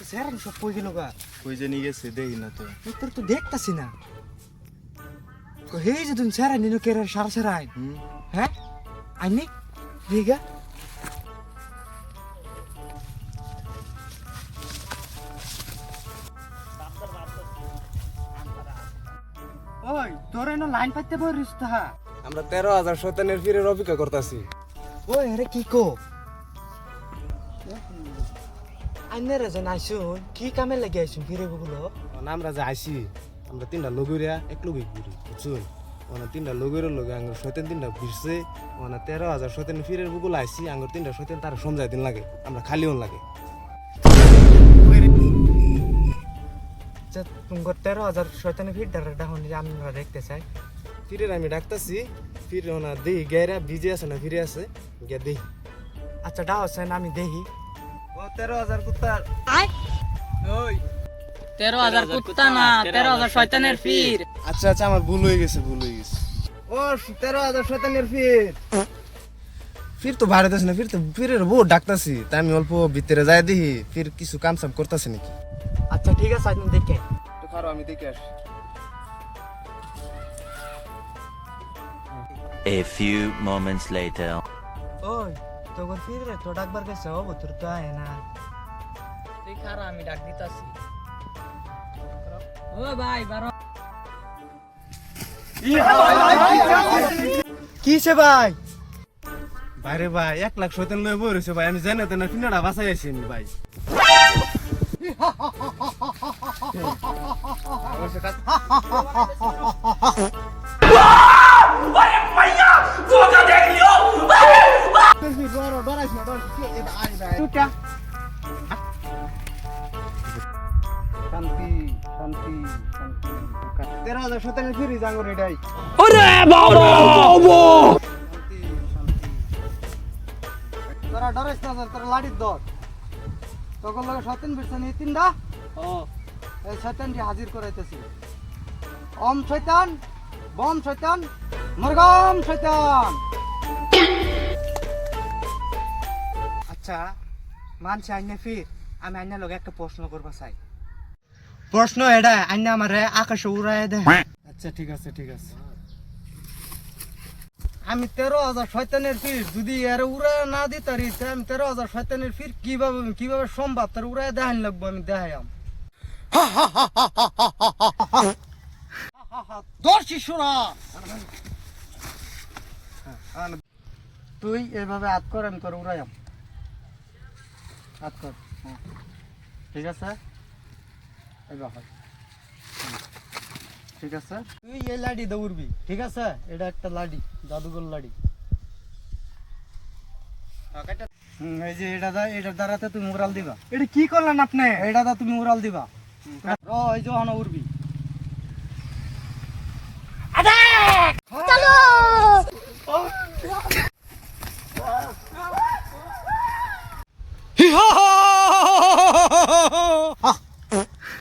Sir সব কই গেল গা? কই যে নিয়ে গেছে দেখি না তো। তোর তো দেখতাছি না। হেই যে তুমি স্যার নিনো কেরে সারা সারাই হ্যাঁ আইনি দিগা ওই তোর এনো লাইন পাইতে বরিস তা আমরা 13,000 শয়তানের ফিরের অপেক্ষা করতেছি। ওই আরে কি কো আইনে রে জান আইছুন কি কামে লাগি আইছুন ফিরে বগুলো আমরা যে আইছি আমরা তিনটা লগইরা এক লগই ঘুরি বুঝছুন ওনা তিনটা লগইরের লগে আঙ্গুর শয়তান তিনটা ভিড়ছে ওনা 13,000 শয়তানের ফিরের বুকুল আইছি আঙ্গুর তিনটা শয়তান তার সমঝাই দিন লাগে আমরা খালিও লাগে। তুমগর 13,000 শয়তানের ভিড় ডাহন আমরা দেখতে চাই ফিরের আমি ডাকতাছি ফির ওনা দেই গায়রা ভিজে আছে না ফিরে আছে গিয়া দেই। আচ্ছা ডাও সেন আমি দেখি ও 13,000 কুত্তার ওই 13,000 কুত্তা না 13,000 শয়তানের ফির। আচ্ছা আচ্ছা আমার ভুল হয়ে গেছে ও 13,000 শয়তানের ফির ফির তো বাইরে যাস না ফির তো ফিরের বউ ডাকতাছি তাই আমি অল্প ভিতরে যাই দেখি ফির কিছু কাম সাম করতেছে নাকি। আচ্ছা ঠিক আছে আজ দেখে তো খারো আমি দেখে আসি। A few moments later. ওই তোর ফিরে তো ডাকবার গেছে ও তোর তো আয় না তুই খারা আমি ডাক দিতাছি। ও ভাই বারো কিছে ভাই বাইরে ভাই 1 লাখ শয়তান লয়ে বই রইছে ভাই আমি জানি না ফিনাটা বাঁচাই আইছি আমি ভাই। শান্তি শান্তি শান্তি 13,000 শয়তানের ফিরি জাঙ্গর এটাই। তোরা ডরাইস না তোরা লাড়ির দর তখন লগে শয়তান বিরছে নি তিনটা এই শয়তানটি হাজির করাইতেছি ওম শয়তান বম শয়তান মরগম শয়তান। আচ্ছা মানছি আইনে ফির আমি আইনা লগে একটা প্রশ্ন করবা চাই প্রশ্ন এটা আইনা আমারে আকাশে উড়ায় দে। আচ্ছা ঠিক আছে ঠিক আছে। আমি 13,000 শয়তানের ফির যদি এর উড়ায় না দিতারি আমি 13,000 শয়তানের ফির কিভাবে সম্ভব তার উড়ায় দেখান লাগবো আমি দেখাইম শিশুরা তুই এভাবে হাত কর আমি তোর উড়াইম হাত কর ঠিক আছে এইভাবে ঠিক আছে তুই এই লাডি দৌড়বি ঠিক আছে এটা একটা লাডি জাদুঘর লাডি এই যে এটা দ্বারাতে তুমি উড়াল দিবা এটা কি করলেন আপনি এটা দা তুমি উড়াল দিবা এই যে হন উড়বি